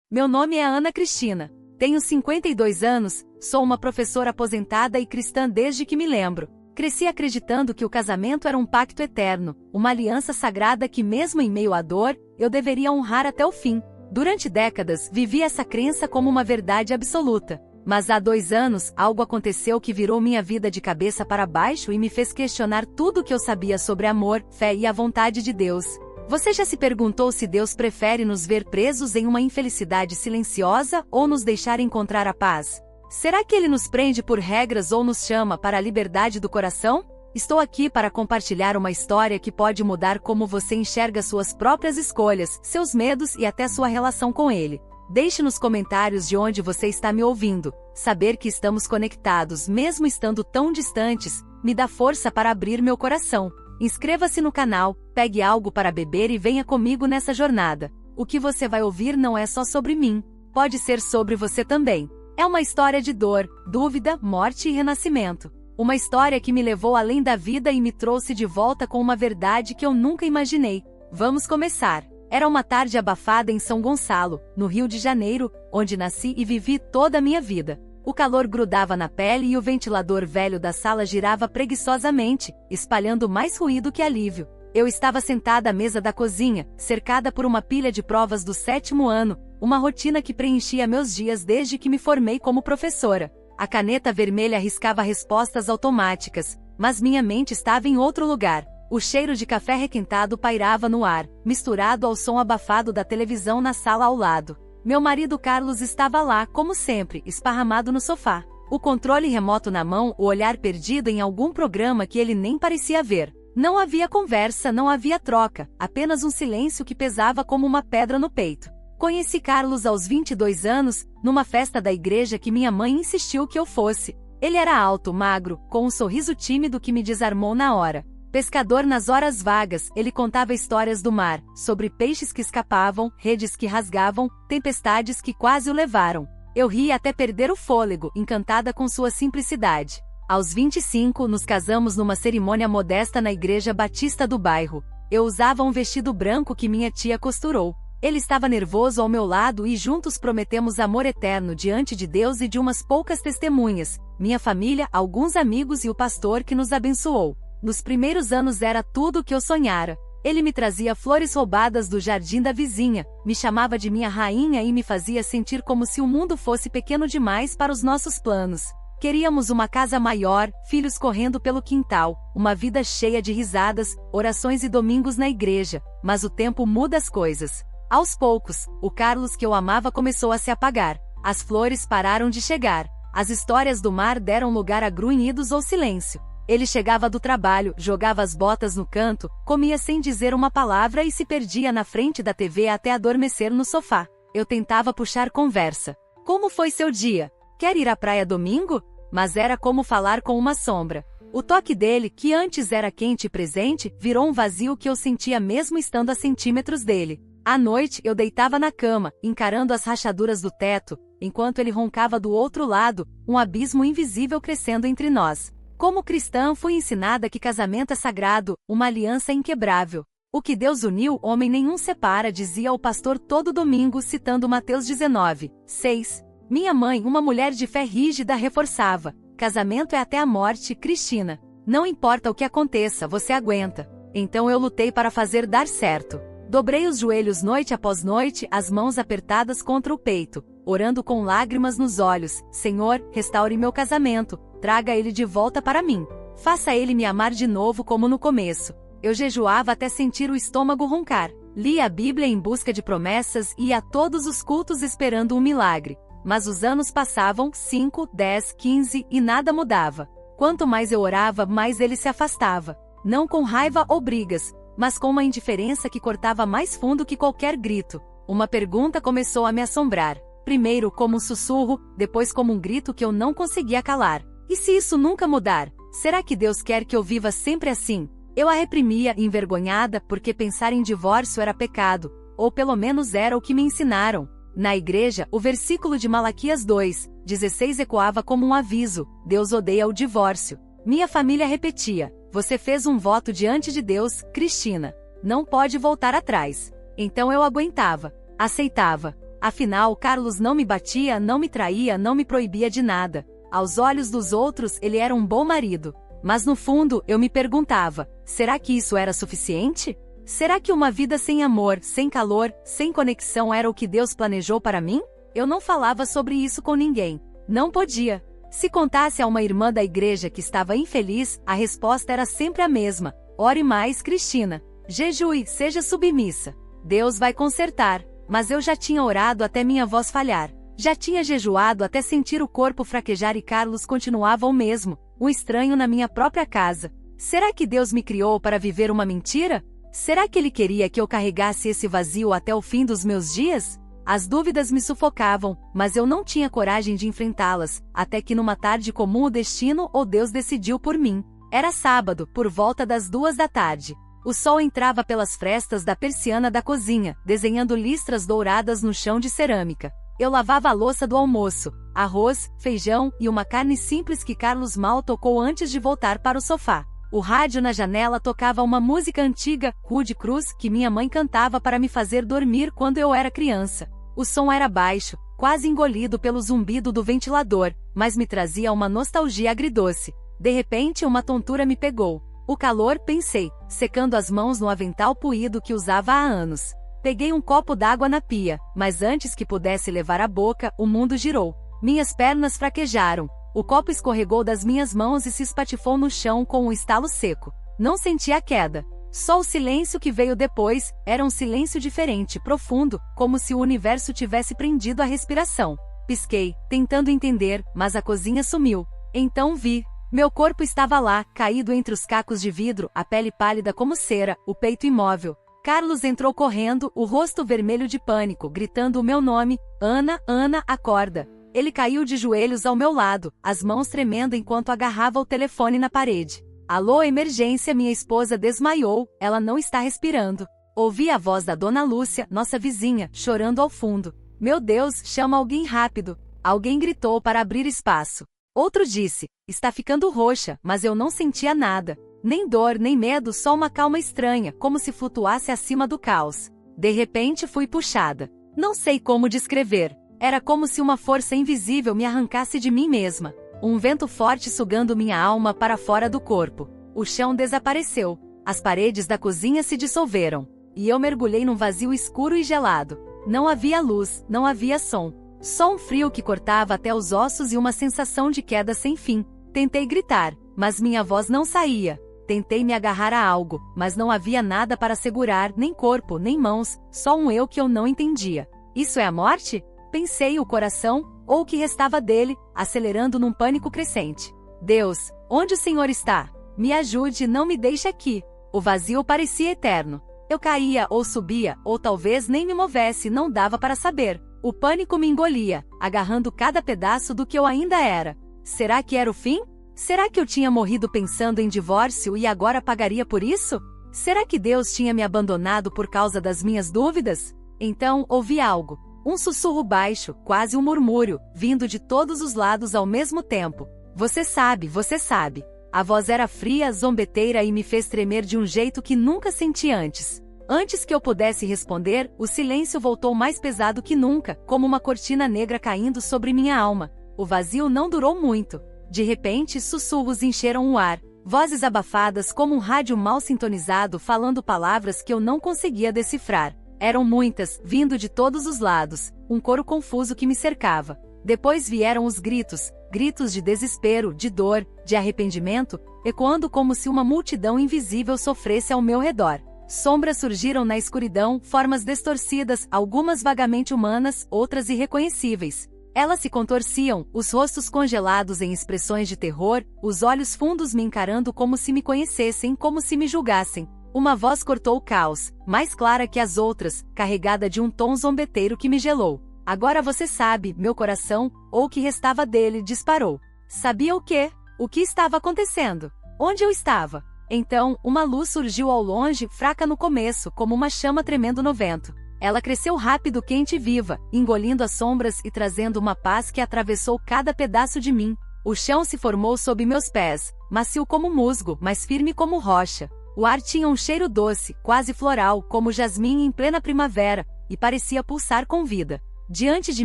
Meu nome é Ana Cristina. Tenho 52 anos, sou uma professora aposentada e cristã desde que me lembro. Cresci acreditando que o casamento era um pacto eterno, uma aliança sagrada que mesmo em meio à dor, eu deveria honrar até o fim. Durante décadas, vivi essa crença como uma verdade absoluta. Mas há 2 anos, algo aconteceu que virou minha vida de cabeça para baixo e me fez questionar tudo o que eu sabia sobre amor, fé e a vontade de Deus. Você já se perguntou se Deus prefere nos ver presos em uma infelicidade silenciosa ou nos deixar encontrar a paz? Será que Ele nos prende por regras ou nos chama para a liberdade do coração? Estou aqui para compartilhar uma história que pode mudar como você enxerga suas próprias escolhas, seus medos e até sua relação com Ele. Deixe nos comentários de onde você está me ouvindo. Saber que estamos conectados, mesmo estando tão distantes, me dá força para abrir meu coração. Inscreva-se no canal, pegue algo para beber e venha comigo nessa jornada. O que você vai ouvir não é só sobre mim, pode ser sobre você também. É uma história de dor, dúvida, morte e renascimento. Uma história que me levou além da vida e me trouxe de volta com uma verdade que eu nunca imaginei. Vamos começar. Era uma tarde abafada em São Gonçalo, no Rio de Janeiro, onde nasci e vivi toda a minha vida. O calor grudava na pele e o ventilador velho da sala girava preguiçosamente, espalhando mais ruído que alívio. Eu estava sentada à mesa da cozinha, cercada por uma pilha de provas do 7º ano, uma rotina que preenchia meus dias desde que me formei como professora. A caneta vermelha riscava respostas automáticas, mas minha mente estava em outro lugar. O cheiro de café requentado pairava no ar, misturado ao som abafado da televisão na sala ao lado. Meu marido Carlos estava lá, como sempre, esparramado no sofá. O controle remoto na mão, o olhar perdido em algum programa que ele nem parecia ver. Não havia conversa, não havia troca, apenas um silêncio que pesava como uma pedra no peito. Conheci Carlos aos 22 anos, numa festa da igreja que minha mãe insistiu que eu fosse. Ele era alto, magro, com um sorriso tímido que me desarmou na hora. Pescador nas horas vagas, ele contava histórias do mar, sobre peixes que escapavam, redes que rasgavam, tempestades que quase o levaram. Eu ri até perder o fôlego, encantada com sua simplicidade. Aos 25, nos casamos numa cerimônia modesta na igreja batista do bairro. Eu usava um vestido branco que minha tia costurou. Ele estava nervoso ao meu lado e juntos prometemos amor eterno diante de Deus e de umas poucas testemunhas, minha família, alguns amigos e o pastor que nos abençoou. Nos primeiros anos era tudo o que eu sonhara. Ele me trazia flores roubadas do jardim da vizinha, me chamava de minha rainha e me fazia sentir como se o mundo fosse pequeno demais para os nossos planos. Queríamos uma casa maior, filhos correndo pelo quintal, uma vida cheia de risadas, orações e domingos na igreja, mas o tempo muda as coisas. Aos poucos, o Carlos que eu amava começou a se apagar. As flores pararam de chegar. As histórias do mar deram lugar a grunhidos ou silêncio. Ele chegava do trabalho, jogava as botas no canto, comia sem dizer uma palavra e se perdia na frente da TV até adormecer no sofá. Eu tentava puxar conversa. Como foi seu dia? Quer ir à praia domingo? Mas era como falar com uma sombra. O toque dele, que antes era quente e presente, virou um vazio que eu sentia mesmo estando a centímetros dele. À noite, eu deitava na cama, encarando as rachaduras do teto, enquanto ele roncava do outro lado, um abismo invisível crescendo entre nós. Como cristã, fui ensinada que casamento é sagrado, uma aliança inquebrável. O que Deus uniu, homem nenhum separa, dizia o pastor todo domingo citando Mateus 19, 6. Minha mãe, uma mulher de fé rígida, reforçava: casamento é até a morte, Cristina. Não importa o que aconteça, você aguenta. Então eu lutei para fazer dar certo. Dobrei os joelhos noite após noite, as mãos apertadas contra o peito, orando com lágrimas nos olhos: Senhor, restaure meu casamento, traga ele de volta para mim. Faça ele me amar de novo como no começo. Eu jejuava até sentir o estômago roncar. Lia a Bíblia em busca de promessas e ia a todos os cultos esperando um milagre. Mas os anos passavam, 5, 10, 15 e nada mudava. Quanto mais eu orava, mais ele se afastava. Não com raiva ou brigas, mas com uma indiferença que cortava mais fundo que qualquer grito. Uma pergunta começou a me assombrar. Primeiro como um sussurro, depois como um grito que eu não conseguia calar. E se isso nunca mudar? Será que Deus quer que eu viva sempre assim? Eu a reprimia, envergonhada, porque pensar em divórcio era pecado, ou pelo menos era o que me ensinaram. Na igreja, o versículo de Malaquias 2, 16 ecoava como um aviso: Deus odeia o divórcio. Minha família repetia: você fez um voto diante de Deus, Cristina. Não pode voltar atrás. Então eu aguentava. Aceitava. Afinal, Carlos não me batia, não me traía, não me proibia de nada. Aos olhos dos outros, ele era um bom marido. Mas no fundo, eu me perguntava, será que isso era suficiente? Será que uma vida sem amor, sem calor, sem conexão era o que Deus planejou para mim? Eu não falava sobre isso com ninguém. Não podia. Se contasse a uma irmã da igreja que estava infeliz, a resposta era sempre a mesma. Ore mais, Cristina. Jejue, seja submissa. Deus vai consertar. Mas eu já tinha orado até minha voz falhar. Já tinha jejuado até sentir o corpo fraquejar e Carlos continuava o mesmo, um estranho na minha própria casa. Será que Deus me criou para viver uma mentira? Será que Ele queria que eu carregasse esse vazio até o fim dos meus dias? As dúvidas me sufocavam, mas eu não tinha coragem de enfrentá-las, até que numa tarde comum o destino ou Deus decidiu por mim. Era sábado, por volta das 2 da tarde. O sol entrava pelas frestas da persiana da cozinha, desenhando listras douradas no chão de cerâmica. Eu lavava a louça do almoço, arroz, feijão e uma carne simples que Carlos mal tocou antes de voltar para o sofá. O rádio na janela tocava uma música antiga, Rude Cruz, que minha mãe cantava para me fazer dormir quando eu era criança. O som era baixo, quase engolido pelo zumbido do ventilador, mas me trazia uma nostalgia agridoce. De repente uma tontura me pegou. O calor, pensei, secando as mãos no avental puído que usava há anos. Peguei um copo d'água na pia, mas antes que pudesse levar à boca, o mundo girou. Minhas pernas fraquejaram. O copo escorregou das minhas mãos e se espatifou no chão com um estalo seco. Não senti a queda. Só o silêncio que veio depois, era um silêncio diferente, profundo, como se o universo tivesse prendido a respiração. Pisquei, tentando entender, mas a cozinha sumiu. Então vi. Meu corpo estava lá, caído entre os cacos de vidro, a pele pálida como cera, o peito imóvel. Carlos entrou correndo, o rosto vermelho de pânico, gritando o meu nome, Ana, Ana, acorda. Ele caiu de joelhos ao meu lado, as mãos tremendo enquanto agarrava o telefone na parede. Alô, emergência, minha esposa desmaiou, ela não está respirando. Ouvi a voz da dona Lúcia, nossa vizinha, chorando ao fundo. Meu Deus, chama alguém rápido. Alguém gritou para abrir espaço. Outro disse, está ficando roxa, mas eu não sentia nada. Nem dor, nem medo, só uma calma estranha, como se flutuasse acima do caos. De repente fui puxada. Não sei como descrever. Era como se uma força invisível me arrancasse de mim mesma. Um vento forte sugando minha alma para fora do corpo. O chão desapareceu. As paredes da cozinha se dissolveram. E eu mergulhei num vazio escuro e gelado. Não havia luz, não havia som. Só um frio que cortava até os ossos e uma sensação de queda sem fim. Tentei gritar, mas minha voz não saía. Tentei me agarrar a algo, mas não havia nada para segurar, nem corpo, nem mãos, só um eu que eu não entendia. Isso é a morte? Pensei o coração, ou o que restava dele, acelerando num pânico crescente. Deus, onde o Senhor está? Me ajude, não me deixe aqui. O vazio parecia eterno. Eu caía ou subia, ou talvez nem me movesse, não dava para saber. O pânico me engolia, agarrando cada pedaço do que eu ainda era. Será que era o fim? Será que eu tinha morrido pensando em divórcio e agora pagaria por isso? Será que Deus tinha me abandonado por causa das minhas dúvidas? Então, ouvi algo. Um sussurro baixo, quase um murmúrio, vindo de todos os lados ao mesmo tempo. Você sabe, você sabe. A voz era fria, zombeteira e me fez tremer de um jeito que nunca senti antes. Antes que eu pudesse responder, o silêncio voltou mais pesado que nunca, como uma cortina negra caindo sobre minha alma. O vazio não durou muito. De repente, sussurros encheram o ar. Vozes abafadas como um rádio mal sintonizado falando palavras que eu não conseguia decifrar. Eram muitas, vindo de todos os lados, um coro confuso que me cercava. Depois vieram os gritos, gritos de desespero, de dor, de arrependimento, ecoando como se uma multidão invisível sofresse ao meu redor. Sombras surgiram na escuridão, formas distorcidas, algumas vagamente humanas, outras irreconhecíveis. Elas se contorciam, os rostos congelados em expressões de terror, os olhos fundos me encarando como se me conhecessem, como se me julgassem. Uma voz cortou o caos, mais clara que as outras, carregada de um tom zombeteiro que me gelou. Agora você sabe, meu coração, ou o que restava dele, disparou. Sabia o quê? O que estava acontecendo? Onde eu estava? Então, uma luz surgiu ao longe, fraca no começo, como uma chama tremendo no vento. Ela cresceu rápido, quente e viva, engolindo as sombras e trazendo uma paz que atravessou cada pedaço de mim. O chão se formou sob meus pés, macio como musgo, mas firme como rocha. O ar tinha um cheiro doce, quase floral, como jasmim em plena primavera, e parecia pulsar com vida. Diante de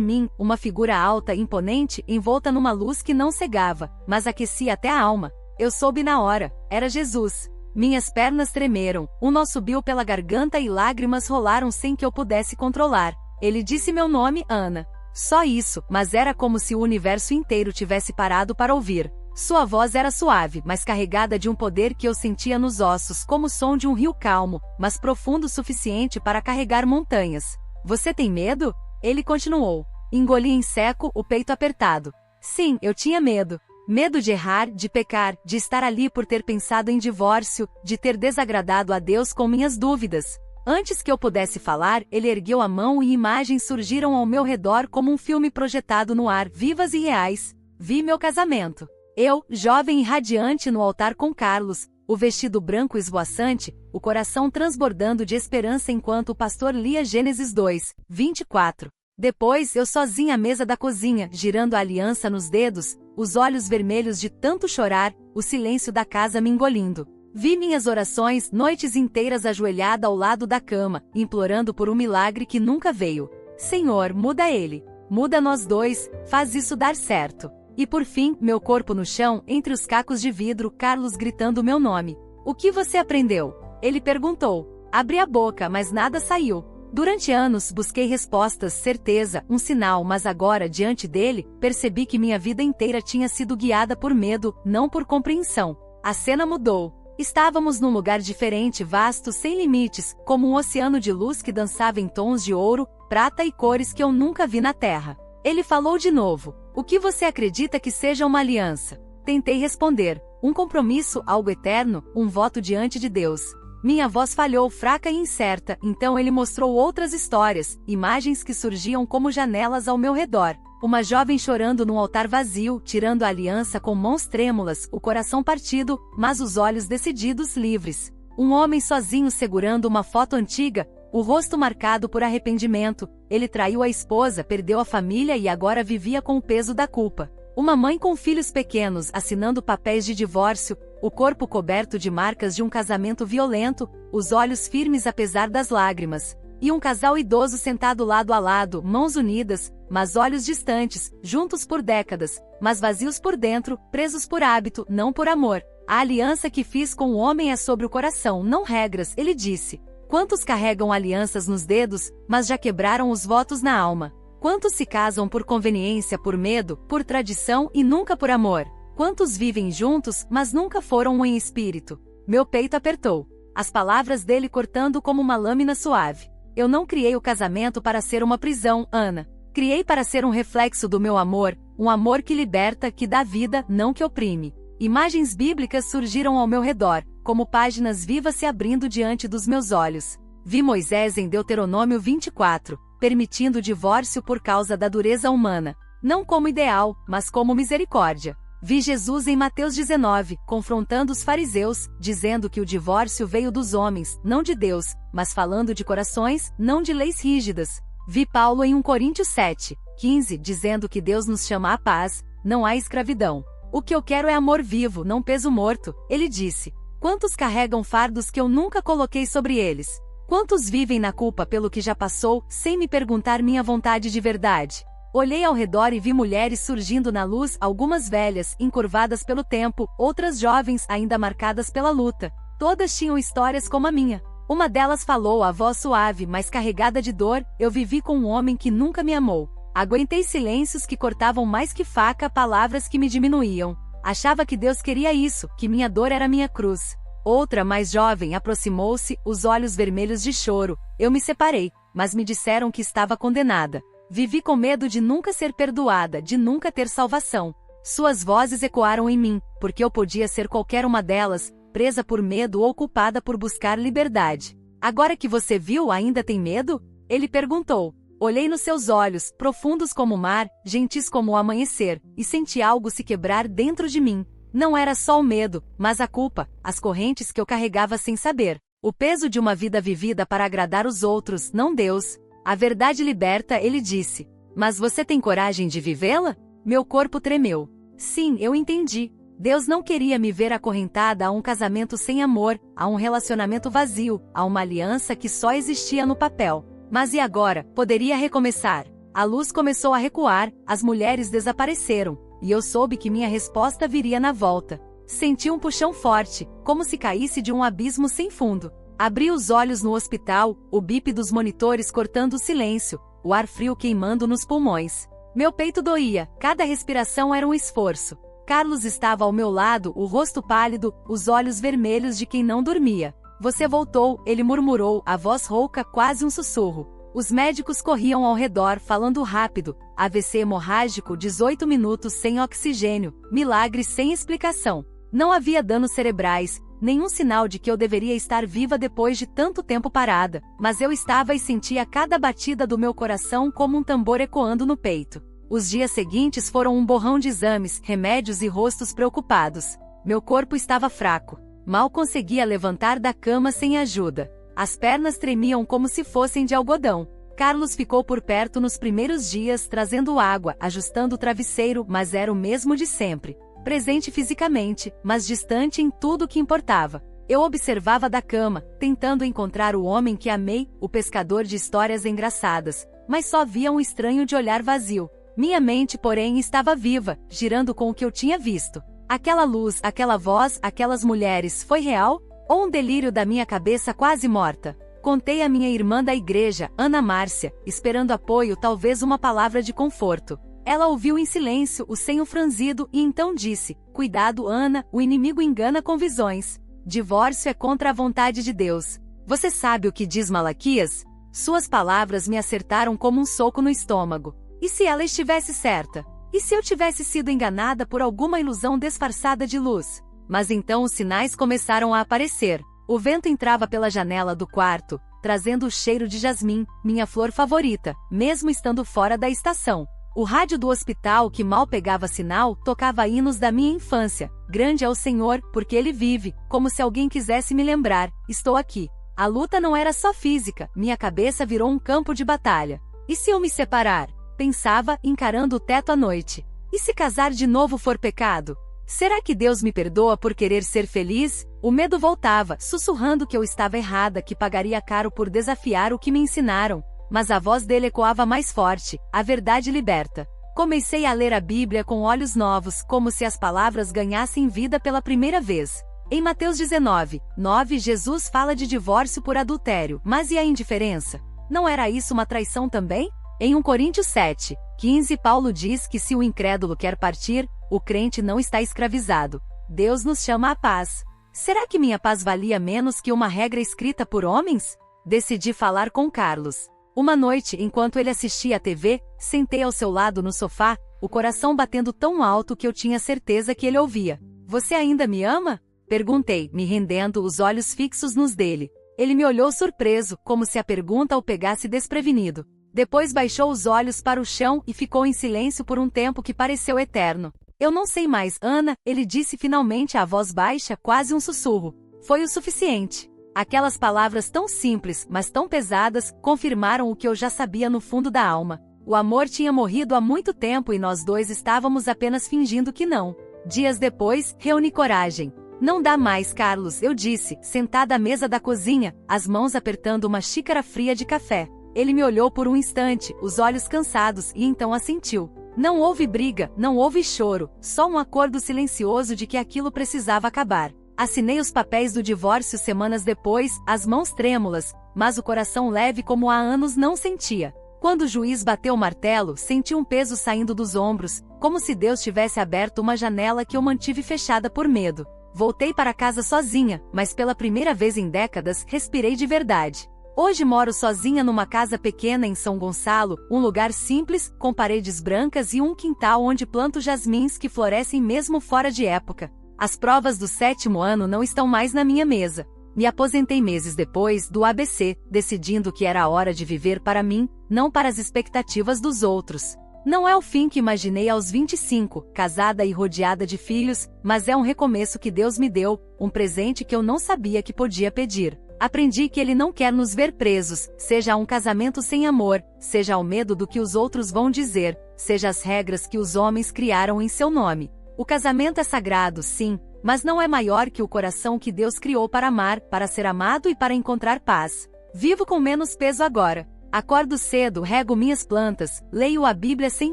mim, uma figura alta e imponente, envolta numa luz que não cegava, mas aquecia até a alma. Eu soube na hora, era Jesus. Minhas pernas tremeram, um nó subiu pela garganta e lágrimas rolaram sem que eu pudesse controlar. Ele disse meu nome, Ana. Só isso, mas era como se o universo inteiro tivesse parado para ouvir. Sua voz era suave, mas carregada de um poder que eu sentia nos ossos, como o som de um rio calmo, mas profundo o suficiente para carregar montanhas. Você tem medo? Ele continuou. Engoli em seco, o peito apertado. Sim, eu tinha medo. Medo de errar, de pecar, de estar ali por ter pensado em divórcio, de ter desagradado a Deus com minhas dúvidas. Antes que eu pudesse falar, ele ergueu a mão e imagens surgiram ao meu redor como um filme projetado no ar, vivas e reais. Vi meu casamento. Eu, jovem e radiante no altar com Carlos, o vestido branco esvoaçante, o coração transbordando de esperança enquanto o pastor lia Gênesis 2, 24. Depois, eu sozinha à mesa da cozinha, girando a aliança nos dedos, os olhos vermelhos de tanto chorar, o silêncio da casa me engolindo. Vi minhas orações, noites inteiras ajoelhada ao lado da cama, implorando por um milagre que nunca veio. Senhor, muda ele. Muda nós dois, faz isso dar certo. E por fim, meu corpo no chão, entre os cacos de vidro, Carlos gritando meu nome. O que você aprendeu? Ele perguntou. Abri a boca, mas nada saiu. Durante anos, busquei respostas, certeza, um sinal, mas agora, diante dele, percebi que minha vida inteira tinha sido guiada por medo, não por compreensão. A cena mudou. Estávamos num lugar diferente, vasto, sem limites, como um oceano de luz que dançava em tons de ouro, prata e cores que eu nunca vi na Terra. Ele falou de novo. O que você acredita que seja uma aliança? Tentei responder. Um compromisso, algo eterno, um voto diante de Deus. Minha voz falhou, fraca e incerta, então ele mostrou outras histórias, imagens que surgiam como janelas ao meu redor. Uma jovem chorando num altar vazio, tirando a aliança com mãos trêmulas, o coração partido, mas os olhos decididos, livres. Um homem sozinho segurando uma foto antiga, o rosto marcado por arrependimento. Ele traiu a esposa, perdeu a família e agora vivia com o peso da culpa. Uma mãe com filhos pequenos assinando papéis de divórcio, o corpo coberto de marcas de um casamento violento, os olhos firmes apesar das lágrimas. E um casal idoso sentado lado a lado, mãos unidas, mas olhos distantes, juntos por décadas, mas vazios por dentro, presos por hábito, não por amor. A aliança que fiz com o homem é sobre o coração, não regras, ele disse. Quantos carregam alianças nos dedos, mas já quebraram os votos na alma? Quantos se casam por conveniência, por medo, por tradição e nunca por amor? Quantos vivem juntos, mas nunca foram um em espírito? Meu peito apertou. As palavras dele cortando como uma lâmina suave. Eu não criei o casamento para ser uma prisão, Ana. Criei para ser um reflexo do meu amor, um amor que liberta, que dá vida, não que oprime. Imagens bíblicas surgiram ao meu redor, como páginas vivas se abrindo diante dos meus olhos. Vi Moisés em Deuteronômio 24, permitindo o divórcio por causa da dureza humana, não como ideal, mas como misericórdia. Vi Jesus em Mateus 19, confrontando os fariseus, dizendo que o divórcio veio dos homens, não de Deus, mas falando de corações, não de leis rígidas. Vi Paulo em 1 Coríntios 7, 15, dizendo que Deus nos chama à paz, não há escravidão. O que eu quero é amor vivo, não peso morto, ele disse. Quantos carregam fardos que eu nunca coloquei sobre eles? Quantos vivem na culpa pelo que já passou, sem me perguntar minha vontade de verdade? Olhei ao redor e vi mulheres surgindo na luz, algumas velhas, encurvadas pelo tempo, outras jovens, ainda marcadas pela luta. Todas tinham histórias como a minha. Uma delas falou, a voz suave, mas carregada de dor, eu vivi com um homem que nunca me amou. Aguentei silêncios que cortavam mais que faca, palavras que me diminuíam. Achava que Deus queria isso, que minha dor era minha cruz. Outra, mais jovem, aproximou-se, os olhos vermelhos de choro. Eu me separei, mas me disseram que estava condenada. Vivi com medo de nunca ser perdoada, de nunca ter salvação. Suas vozes ecoaram em mim, porque eu podia ser qualquer uma delas, presa por medo ou culpada por buscar liberdade. Agora que você viu, ainda tem medo? Ele perguntou. Olhei nos seus olhos, profundos como o mar, gentis como o amanhecer, e senti algo se quebrar dentro de mim. Não era só o medo, mas a culpa, as correntes que eu carregava sem saber. O peso de uma vida vivida para agradar os outros, não Deus. A verdade liberta, ele disse. Mas você tem coragem de vivê-la? Meu corpo tremeu. Sim, eu entendi. Deus não queria me ver acorrentada a um casamento sem amor, a um relacionamento vazio, a uma aliança que só existia no papel. Mas e agora? Poderia recomeçar. A luz começou a recuar, as mulheres desapareceram, e eu soube que minha resposta viria na volta. Senti um puxão forte, como se caísse de um abismo sem fundo. Abri os olhos no hospital, o bip dos monitores cortando o silêncio, o ar frio queimando nos pulmões. Meu peito doía, cada respiração era um esforço. Carlos estava ao meu lado, o rosto pálido, os olhos vermelhos de quem não dormia. Você voltou, ele murmurou, a voz rouca, quase um sussurro. Os médicos corriam ao redor, falando rápido. AVC hemorrágico, 18 minutos sem oxigênio, milagre sem explicação. Não havia danos cerebrais, nenhum sinal de que eu deveria estar viva depois de tanto tempo parada, mas eu estava e sentia cada batida do meu coração como um tambor ecoando no peito. Os dias seguintes foram um borrão de exames, remédios e rostos preocupados. Meu corpo estava fraco. Mal conseguia levantar da cama sem ajuda. As pernas tremiam como se fossem de algodão. Carlos ficou por perto nos primeiros dias, trazendo água, ajustando o travesseiro, mas era o mesmo de sempre. Presente fisicamente, mas distante em tudo que importava. Eu observava da cama, tentando encontrar o homem que amei, o pescador de histórias engraçadas, mas só via um estranho de olhar vazio. Minha mente, porém, estava viva, girando com o que eu tinha visto. Aquela luz, aquela voz, aquelas mulheres, foi real? Ou um delírio da minha cabeça quase morta? Contei à minha irmã da igreja, Ana Márcia, esperando apoio, talvez uma palavra de conforto. Ela ouviu em silêncio, o senho franzido, e então disse: cuidado, Ana, o inimigo engana com visões. Divórcio é contra a vontade de Deus. Você sabe o que diz Malaquias? Suas palavras me acertaram como um soco no estômago. E se ela estivesse certa? E se eu tivesse sido enganada por alguma ilusão disfarçada de luz? Mas então os sinais começaram a aparecer. O vento entrava pela janela do quarto, trazendo o cheiro de jasmim, minha flor favorita, mesmo estando fora da estação. O rádio do hospital, que mal pegava sinal, tocava hinos da minha infância. Grande é o Senhor, porque Ele vive, como se alguém quisesse me lembrar. Estou aqui. A luta não era só física, minha cabeça virou um campo de batalha. E se eu me separar? Pensava, encarando o teto à noite. E se casar de novo for pecado? Será que Deus me perdoa por querer ser feliz? O medo voltava, sussurrando que eu estava errada, que pagaria caro por desafiar o que me ensinaram. Mas a voz dele ecoava mais forte, a verdade liberta. Comecei a ler a Bíblia com olhos novos, como se as palavras ganhassem vida pela primeira vez. Em Mateus 19:9, Jesus fala de divórcio por adultério, mas e a indiferença? Não era isso uma traição também? Em 1 Coríntios 7:15, Paulo diz que se o incrédulo quer partir, o crente não está escravizado. Deus nos chama à paz. Será que minha paz valia menos que uma regra escrita por homens? Decidi falar com Carlos. Uma noite, enquanto ele assistia à TV, sentei ao seu lado no sofá, o coração batendo tão alto que eu tinha certeza que ele ouvia. Você ainda me ama? Perguntei, me rendendo, os olhos fixos nos dele. Ele me olhou surpreso, como se a pergunta o pegasse desprevenido. Depois baixou os olhos para o chão e ficou em silêncio por um tempo que pareceu eterno. Eu não sei mais, Ana, ele disse finalmente a voz baixa, quase um sussurro. Foi o suficiente. Aquelas palavras tão simples, mas tão pesadas, confirmaram o que eu já sabia no fundo da alma. O amor tinha morrido há muito tempo e nós dois estávamos apenas fingindo que não. Dias depois, reuni coragem. Não dá mais, Carlos, eu disse, sentada à mesa da cozinha, as mãos apertando uma xícara fria de café. Ele me olhou por um instante, os olhos cansados, e então assentiu. Não houve briga, não houve choro, só um acordo silencioso de que aquilo precisava acabar. Assinei os papéis do divórcio semanas depois, as mãos trêmulas, mas o coração leve como há anos não sentia. Quando o juiz bateu o martelo, senti um peso saindo dos ombros, como se Deus tivesse aberto uma janela que eu mantive fechada por medo. Voltei para casa sozinha, mas pela primeira vez em décadas, respirei de verdade. Hoje moro sozinha numa casa pequena em São Gonçalo, um lugar simples, com paredes brancas e um quintal onde planto jasmins que florescem mesmo fora de época. As provas do 7º ano não estão mais na minha mesa. Me aposentei meses depois do ABC, decidindo que era a hora de viver para mim, não para as expectativas dos outros. Não é o fim que imaginei aos 25, casada e rodeada de filhos, mas é um recomeço que Deus me deu, um presente que eu não sabia que podia pedir. Aprendi que Ele não quer nos ver presos, seja a um casamento sem amor, seja ao medo do que os outros vão dizer, seja as regras que os homens criaram em seu nome. O casamento é sagrado, sim, mas não é maior que o coração que Deus criou para amar, para ser amado e para encontrar paz. Vivo com menos peso agora. Acordo cedo, rego minhas plantas, leio a Bíblia sem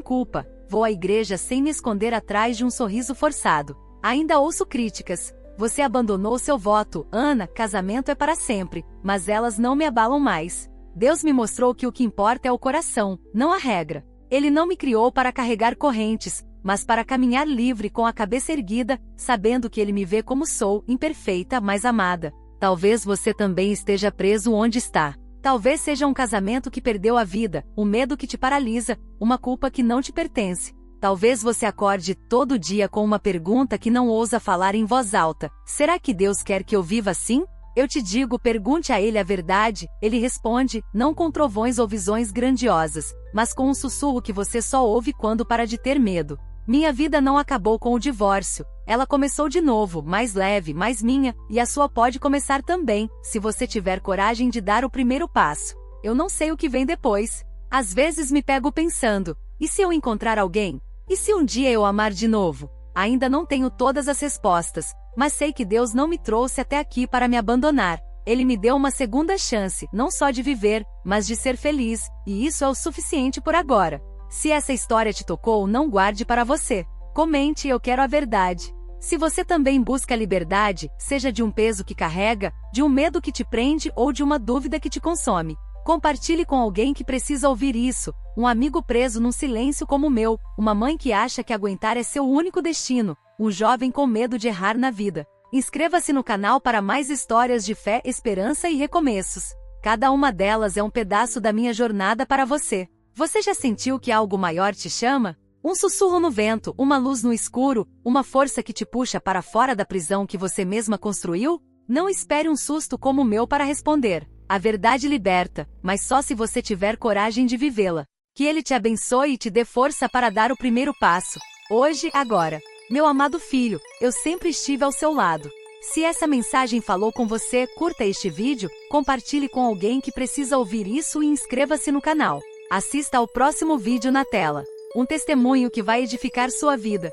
culpa, vou à igreja sem me esconder atrás de um sorriso forçado. Ainda ouço críticas. Você abandonou seu voto, Ana, casamento é para sempre, mas elas não me abalam mais. Deus me mostrou que o que importa é o coração, não a regra. Ele não me criou para carregar correntes, mas para caminhar livre com a cabeça erguida, sabendo que Ele me vê como sou, imperfeita, mas amada. Talvez você também esteja preso onde está. Talvez seja um casamento que perdeu a vida, um medo que te paralisa, uma culpa que não te pertence. Talvez você acorde todo dia com uma pergunta que não ousa falar em voz alta. Será que Deus quer que eu viva assim? Eu te digo, pergunte a Ele a verdade. Ele responde, não com trovões ou visões grandiosas, mas com um sussurro que você só ouve quando para de ter medo. Minha vida não acabou com o divórcio. Ela começou de novo, mais leve, mais minha, e a sua pode começar também, se você tiver coragem de dar o primeiro passo. Eu não sei o que vem depois. Às vezes me pego pensando, e se eu encontrar alguém? E se um dia eu amar de novo? Ainda não tenho todas as respostas, mas sei que Deus não me trouxe até aqui para me abandonar. Ele me deu uma segunda chance, não só de viver, mas de ser feliz, e isso é o suficiente por agora. Se essa história te tocou, não guarde para você. Comente, eu quero a verdade. Se você também busca liberdade, seja de um peso que carrega, de um medo que te prende ou de uma dúvida que te consome, compartilhe com alguém que precisa ouvir isso, um amigo preso num silêncio como o meu, uma mãe que acha que aguentar é seu único destino, um jovem com medo de errar na vida. Inscreva-se no canal para mais histórias de fé, esperança e recomeços. Cada uma delas é um pedaço da minha jornada para você. Você já sentiu que algo maior te chama? Um sussurro no vento, uma luz no escuro, uma força que te puxa para fora da prisão que você mesma construiu? Não espere um susto como o meu para responder. A verdade liberta, mas só se você tiver coragem de vivê-la. Que Ele te abençoe e te dê força para dar o primeiro passo. Hoje, agora. Meu amado filho, eu sempre estive ao seu lado. Se essa mensagem falou com você, curta este vídeo, compartilhe com alguém que precisa ouvir isso e inscreva-se no canal. Assista ao próximo vídeo na tela. Um testemunho que vai edificar sua vida.